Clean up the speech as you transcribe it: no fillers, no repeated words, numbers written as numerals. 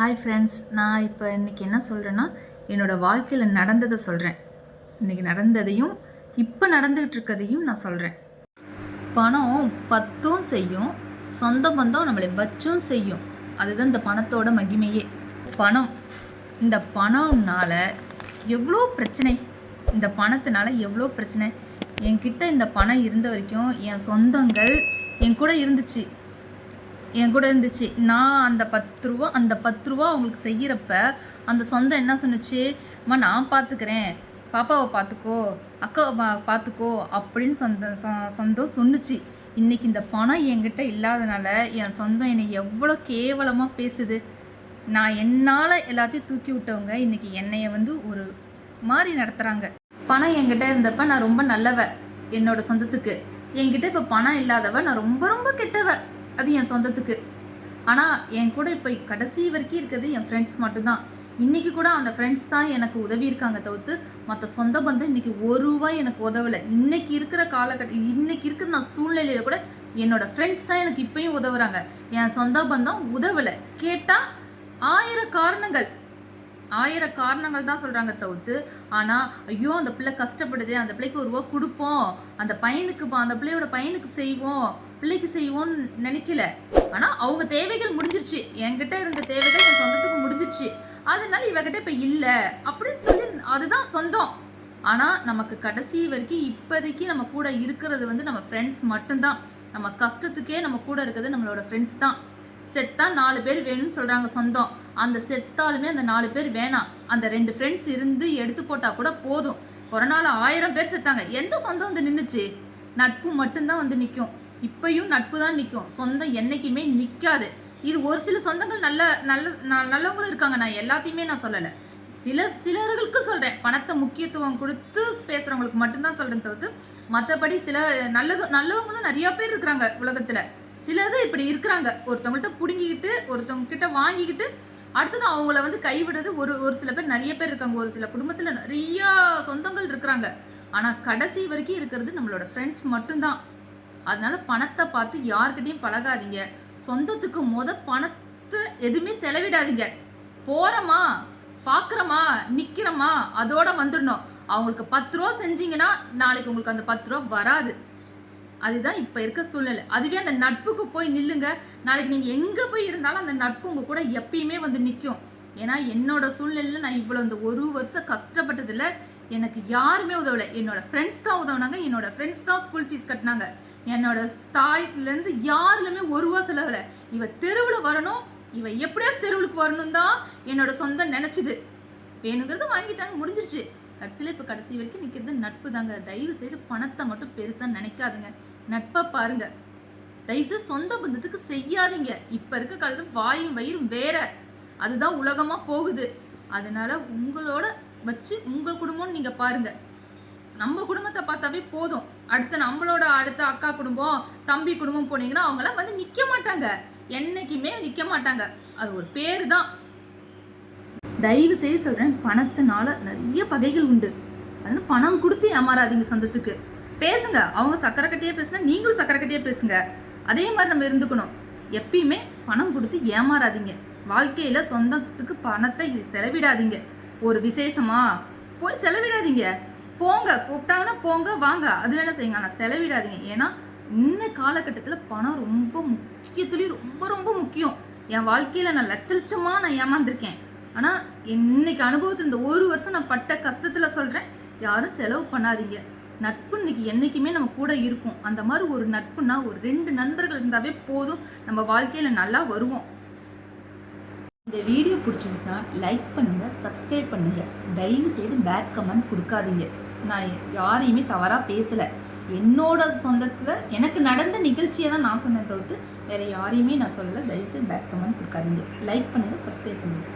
Hi friends, நான் இப்போ இன்றைக்கி என்ன சொல்கிறேன்னா, என்னோடய வாழ்க்கையில் நடந்ததை சொல்கிறேன். இன்றைக்கி நடந்ததையும் இப்போ நடந்துகிட்டு இருக்கிறதையும் நான் சொல்கிறேன். பணம் பத்தும் செய்யும், சொந்த பந்தம் நம்மளை வச்சும் செய்யும். அதுதான் இந்த பணத்தோட மகிமையே. பணம், இந்த பணம்னால எவ்வளோ பிரச்சனை, இந்த பணத்தினால எவ்வளோ பிரச்சனை. என்கிட்ட இந்த பணம் இருந்த வரைக்கும் என் சொந்தங்கள் என் கூட இருந்துச்சு. நான் அந்த 10 ரூபா அவங்களுக்கு செய்கிறப்ப அந்த சொந்தம் என்ன சொன்னுச்சு, அம்மா நான் பார்த்துக்கிறேன், பாப்பாவை பார்த்துக்கோ, அக்காவை பார்த்துக்கோ அப்படின்னு சொந்தம் சொன்னுச்சு. இன்றைக்கி இந்த பணம் என்கிட்ட இல்லாதனால என் சொந்தம் என்னை எவ்வளோ கேவலமாக பேசுது. நான் என்னால் எல்லாத்தையும் தூக்கி விட்டவங்க இன்றைக்கி என்னைய ஒரு மாதிரி நடத்துகிறாங்க. பணம் என்கிட்ட இருந்தப்ப நான் ரொம்ப நல்லவ என்னோட சொந்தத்துக்கு. என்கிட்ட இப்போ பணம் இல்லாதவ நான் ரொம்ப ரொம்ப கெட்டவ அது என் சொந்தத்துக்கு. ஆனால் என் கூட இப்போ கடைசி வரைக்கும் இருக்கிறது என் ஃப்ரெண்ட்ஸ் மட்டும்தான். இன்றைக்கி கூட அந்த ஃப்ரெண்ட்ஸ் தான் எனக்கு உதவி இருக்காங்க தவிர்த்து மற்ற சொந்த பந்தம் இன்றைக்கி ஒரு ரூபாய் எனக்கு உதவலை. இன்றைக்கி இருக்கிற இன்றைக்கி இருக்கிற நான் சூழ்நிலையில் கூட என்னோடய ஃப்ரெண்ட்ஸ் தான் எனக்கு இப்பயும் உதவுறாங்க. என் சொந்த பந்தம் உதவலை. கேட்டால் 1000 காரணங்கள் தான் சொல்கிறாங்க தவிர்த்து, ஆனால் ஐயோ அந்த பிள்ளை கஷ்டப்படுது, அந்த பிள்ளைக்கு 1 ரூபா கொடுப்போம், அந்த பிள்ளையோட பையனுக்கு செய்வோம், பிள்ளைக்கு செய்வோம்னு நினைக்கல. ஆனால் அவங்க தேவைகள் முடிஞ்சிருச்சு. என்கிட்ட இருந்த தேவைகள் என் சொந்தத்துக்கு முடிஞ்சிருச்சு. அதனால இவகிட்ட இப்போ இல்லை அப்படின்னு சொல்லி அதுதான் சொந்தம். ஆனால் நமக்கு கடைசி வரைக்கும் இப்போதைக்கு நம்ம கூட இருக்கிறது நம்ம ஃப்ரெண்ட்ஸ் மட்டும்தான். நம்ம கஷ்டத்துக்கே நம்ம கூட இருக்கிறது நம்மளோட ஃப்ரெண்ட்ஸ் தான். செத்தா 4 பேர் வேணும்னு சொல்கிறாங்க சொந்தம். அந்த செத்தாலுமே அந்த 4 பேர் வேணாம். அந்த 2 ஃப்ரெண்ட்ஸ் இருந்து எடுத்து போட்டால் கூட போதும். கொரோனாவில் 1000 பேர் செத்தாங்க. எந்த சொந்தம் நின்றுச்சு? நட்பு மட்டும்தான் நிற்கும். இப்பயும் நட்பு தான் நிற்கும். சொந்தம் என்றைக்குமே நிற்காது. இது ஒரு சில சொந்தங்கள் நல்லவங்களும் இருக்காங்க. நான் எல்லாத்தையுமே நான் சொல்லலை. சிலர்களுக்கு சொல்கிறேன். பணத்தை முக்கியத்துவம் கொடுத்து பேசுகிறவங்களுக்கு மட்டும்தான் சொல்கிறேன் தவிர்த்து மற்றபடி நல்லவங்களும் நிறையா பேர் இருக்கிறாங்க உலகத்தில். சிலது இப்படி இருக்கிறாங்க. ஒருத்தவங்கள்ட்ட பிடுங்கிக்கிட்டு ஒருத்தவங்க கிட்ட வாங்கிக்கிட்டு அடுத்தது அவங்கள கைவிடுறது ஒரு சில பேர் நிறைய பேர் இருக்காங்க. ஒரு சில குடும்பத்தில் நிறையா சொந்தங்கள் இருக்கிறாங்க. ஆனால் கடைசி வரைக்கும் இருக்கிறது நம்மளோட ஃப்ரெண்ட்ஸ் மட்டும்தான். அதனால பணத்தை பார்த்து யார்கிட்டையும் பழகாதீங்க. சொந்தத்துக்கு பணத்தை எதுவுமே செலவிடாதீங்க. போகிறோமா, பார்க்குறோமா, நிற்கிறோமா, அதோட வந்துடணும். அவங்களுக்கு 10 ரூபா செஞ்சீங்கன்னா நாளைக்கு உங்களுக்கு அந்த 10 ரூபா வராது. அதுதான் இப்போ இருக்க சூழ்நிலை. அதுவே அந்த நட்புக்கு போய் நில்லுங்க. நாளைக்கு நீங்கள் எங்கே போய் இருந்தாலும் அந்த நட்பு உங்கள் கூட எப்பயுமே நிற்கும். ஏன்னா என்னோட சூழ்நிலையில் நான் இவ்வளோ இந்த 1 வருஷம் கஷ்டப்பட்டதில்ல. எனக்கு யாருமே உதவலை. என்னோட ஃப்ரெண்ட்ஸ் தான் உதவுனாங்க. என்னோட ஃப்ரெண்ட்ஸ் தான் ஸ்கூல் ஃபீஸ் கட்டினாங்க. என்னோட தாய்லேருந்து யாருலுமே 1 ரூபா செலவில். இவ தெருவில் வரணும், இவ எப்படியாச்சும் தெருவுக்கு வரணும் தான் என்னோட சொந்தம் நினச்சிது. வேணுங்கிறது வாங்கிட்டாங்க, முடிஞ்சிருச்சு. கடைசியில் இப்போ கடைசி வரைக்கும் நிற்கிறது நட்பு தாங்க. தயவு செய்து பணத்தை மட்டும் பெருசாக நினைக்காதுங்க. நட்பை பாருங்க. தயவுசெய்து சொந்த பந்தத்துக்கு செய்யாதீங்க. இப்போ இருக்க காலத்தில் வாயும் வயிறும் வேற. அதுதான் உலகமாக போகுது. அதனால உங்களோட வச்சு உங்கள் குடும்பம்னு நீங்கள் பாருங்க. நம்ம குடும்பத்தை பார்த்தாவே போதும். அடுத்த அக்கா குடும்பம், தம்பி குடும்பம் போனீங்கன்னா அவங்களாம் நிற்க மாட்டாங்க. என்னைக்குமே நிற்க மாட்டாங்க. அது ஒரு பேரு தான். தயவு செய்து சொல்கிறேன், பணத்தினால நிறைய பகைகள் உண்டு. அதனால பணம் கொடுத்து ஏமாறாதீங்க. சொந்தத்துக்கு பேசுங்க. அவங்க சக்கரை கட்டியே பேசுனா நீங்களும் சக்கரை கட்டியே பேசுங்க. அதே மாதிரி நம்ம இருந்துக்கணும். எப்பயுமே பணம் கொடுத்து ஏமாறாதீங்க. வாழ்க்கையில் சொந்தத்துக்கு பணத்தை செலவிடாதீங்க. ஒரு விசேஷமா போய் செலவிடாதீங்க. போங்க, கூப்பிட்டாங்கன்னா போங்க, வாங்க, அது வேணா செய்யுங்க. ஆனால் செலவிடாதீங்க. ஏன்னா இன்ன காலகட்டத்தில் பணம் ரொம்ப முக்கியத்துலேயும் ரொம்ப ரொம்ப முக்கியம். என் வாழ்க்கையில் நான் லட்சமாக நான் ஏமாந்துருக்கேன். ஆனால் இன்னைக்கு அனுபவத்தில் இந்த 1 வருஷம் நான் பட்ட கஷ்டத்தில் சொல்கிறேன், யாரும் செலவு பண்ணாதீங்க. நட்பு இன்னைக்கு என்றைக்குமே நம்ம கூட இருக்கும். அந்த மாதிரி ஒரு நட்புனா ஒரு 2 நண்பர்கள் இருந்தாவே போதும். நம்ம வாழ்க்கையில் நல்லா வருவோம். இந்த வீடியோ பிடிச்சிருந்தா லைக் பண்ணுங்கள், சப்ஸ்கிரைப் பண்ணுங்கள். தயவு செய்து பேட் கமெண்ட் கொடுக்காதீங்க. நான் யாரையுமே தவறாக பேசலை. என்னோட சொந்தத்தில் எனக்கு நடந்த நிகழ்ச்சியை தான் நான் சொன்னேன் தவிர்த்து வேறு யாரையுமே நான் சொல்லலை. தயவுசெய்து பேட் கமெண்ட் கொடுக்காதீங்க. லைக் பண்ணுங்கள், சப்ஸ்கிரைப் பண்ணுங்கள்.